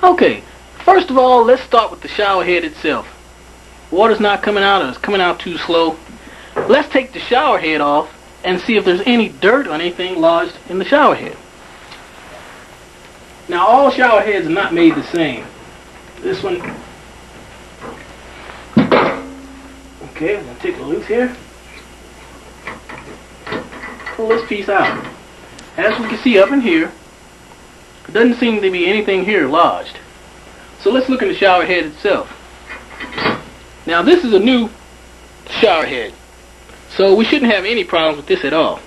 Okay, first of all, let's start with the shower head itself. Water's not coming out, or it's coming out too slow. Let's take the shower head off and see if there's any dirt or anything lodged in the shower head. Now, all shower heads are not made the same. This one, okay, I'm going to take it loose here. Pull this piece out. As we can see up in here, there doesn't seem to be anything here lodged. So let's look in the shower head itself. Now, this is a new shower head, so we shouldn't have any problems with this at all.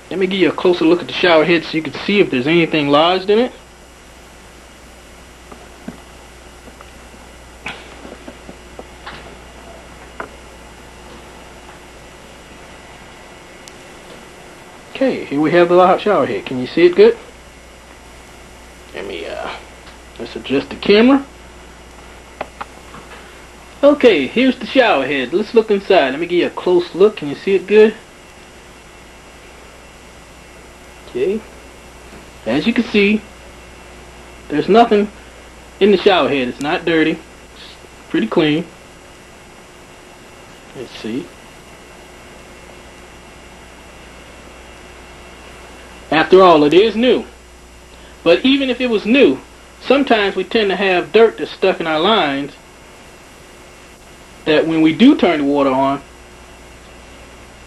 Let me give you a closer look at the shower head so you can see if there's anything lodged in it. Okay, here we have the shower head. Can you see it good? Let's adjust the camera. Okay, here's the shower head. Let's look inside. Let me give you a close look. Can you see it good? Okay. As you can see, there's nothing in the shower head. It's not dirty. It's pretty clean. Let's see. After all, it is new. But even if it was new, sometimes we tend to have dirt that's stuck in our lines that when we do turn the water on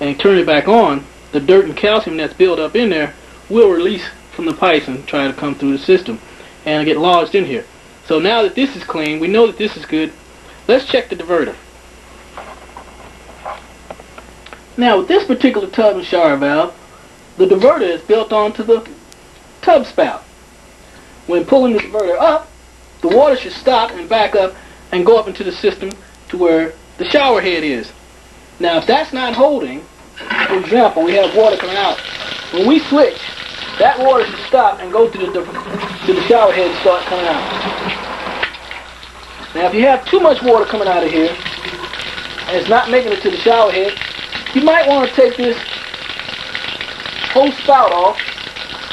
and turn it back on, the dirt and calcium that's built up in there will release from the pipes and try to come through the system and get lodged in here. So now that this is clean, we know that this is good. Let's check the diverter. Now, with this particular tub and shower valve, the diverter is built onto the tub spout. When pulling the diverter up, the water should stop and back up and go up into the system to where the shower head is. Now, if that's not holding, for example, we have water coming out. When we switch, that water should stop and go to the shower head and start coming out. Now, if you have too much water coming out of here and it's not making it to the shower head, you might want to take this whole spout off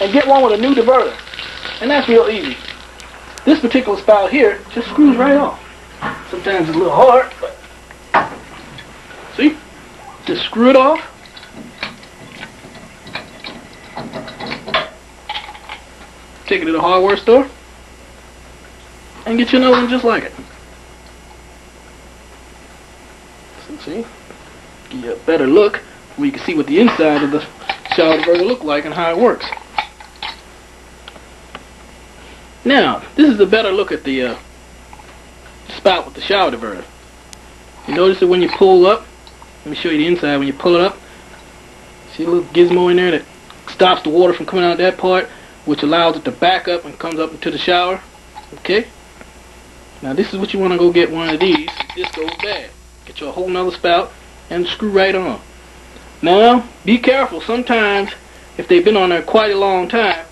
and get one with a new diverter. And that's real easy. This particular spout here just screws right off. Sometimes it's a little hard, but see? Just screw it off. Take it to the hardware store and get you another one just like it. So, see? Give you a better look where you can see what the inside of the shower diverter look like and how it works. Now, this is a better look at the spout with the shower diverter. You notice that when you pull up, let me show you the inside. When you pull it up, see a little gizmo in there that stops the water from coming out of that part, which allows it to back up and comes up into the shower. Okay? Now this is what you want to go get one of these if this goes bad. Get you a whole nother spout and screw right on. Now, be careful. Sometimes, if they've been on there quite a long time,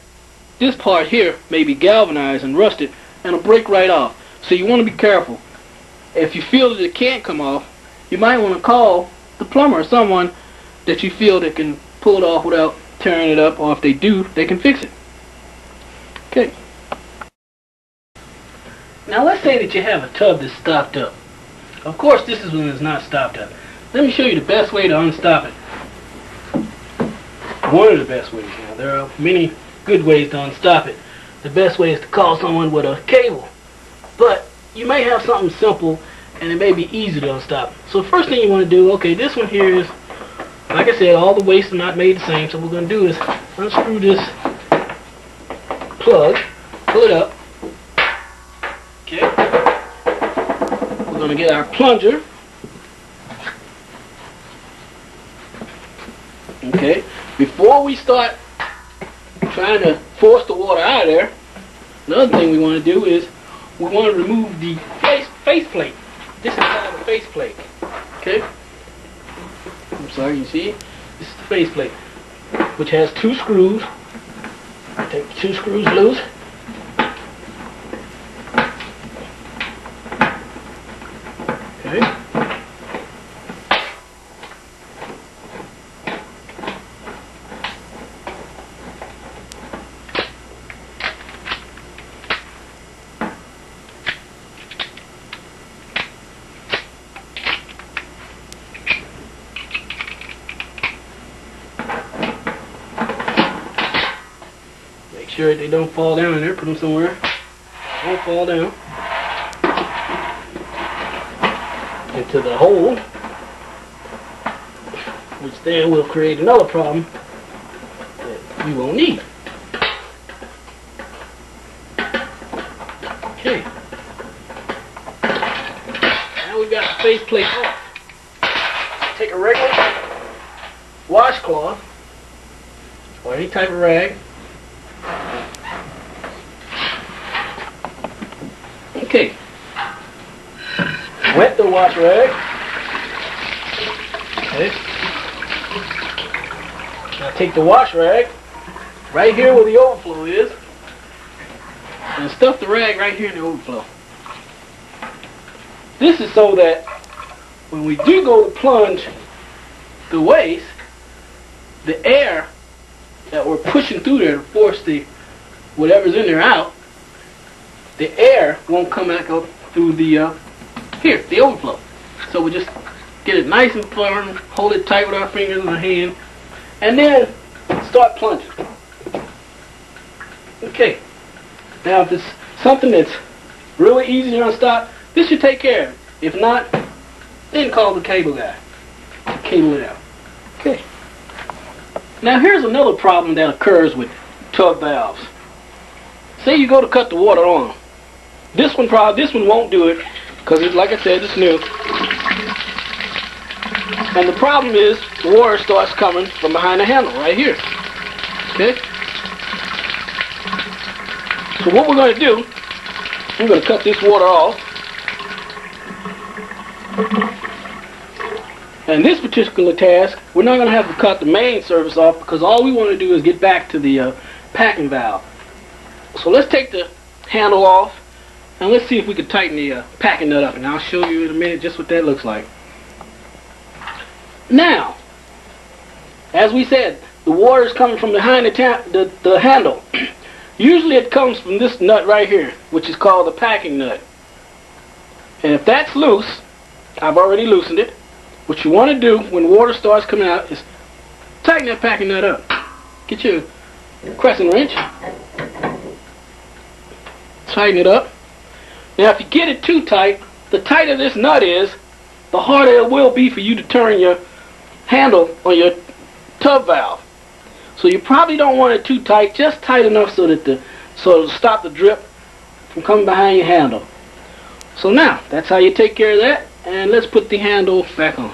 this part here may be galvanized and rusted and it'll break right off. So you want to be careful. If you feel that it can't come off, you might want to call the plumber or someone that you feel that can pull it off without tearing it up, or if they do, they can fix it. Okay. Now let's say that you have a tub that's stopped up. Of course, this is when it's not stopped up. Let me show you the best way to unstop it. One of the best ways. Now, there are many good ways to unstop it. The best way is to call someone with a cable. But you may have something simple and it may be easy to unstop. So the first thing you want to do, okay, this one here is, like I said, all the wastes are not made the same. So what we're going to do is unscrew this plug, pull it up. Okay. We're going to get our plunger. Okay. Before we start trying to force the water out of there, another thing we want to do is we want to remove the face plate. This is called the face plate. Okay? I'm sorry, you see? This is the face plate, which has two screws. Take the two screws loose. Okay. sure they don't fall down in there. Put them somewhere. Don't fall down. Into the hole, which then will create another problem that we won't need. Okay. Now we've got the faceplate off. Take a regular washcloth or any type of rag. Okay. Wet the wash rag. Okay. Now take the wash rag right here where the overflow is and stuff the rag right here in the overflow. This is so that when we do go to plunge the waste, the air that we're pushing through there to force the whatever's in there out, the air won't come back up through the here, the overflow. So we just get it nice and firm, hold it tight with our fingers in our hand, and then start plunging. Okay. Now if it's something that's really easy to unstop, this should take care of it. If not, then call the cable guy. Cable it out. Okay. Now here's another problem that occurs with tub valves. Say you go to cut the water on. This one won't do it because it's, like I said, it's new. And the problem is the water starts coming from behind the handle right here. Okay? So what we're going to do, we're going to cut this water off. And this particular task, we're not going to have to cut the main service off because all we want to do is get back to the packing valve. So let's take the handle off and let's see if we can tighten the packing nut up. And I'll show you in a minute just what that looks like. Now, as we said, the water is coming from behind the handle. Usually it comes from this nut right here, which is called the packing nut. And if that's loose, I've already loosened it. What you want to do when water starts coming out is tighten that packing nut up. Get your crescent wrench. Tighten it up. Now if you get it too tight, the tighter this nut is, the harder it will be for you to turn your handle on your tub valve. So you probably don't want it too tight, just tight enough so that it'll stop the drip from coming behind your handle. So now, that's how you take care of that, and let's put the handle back on.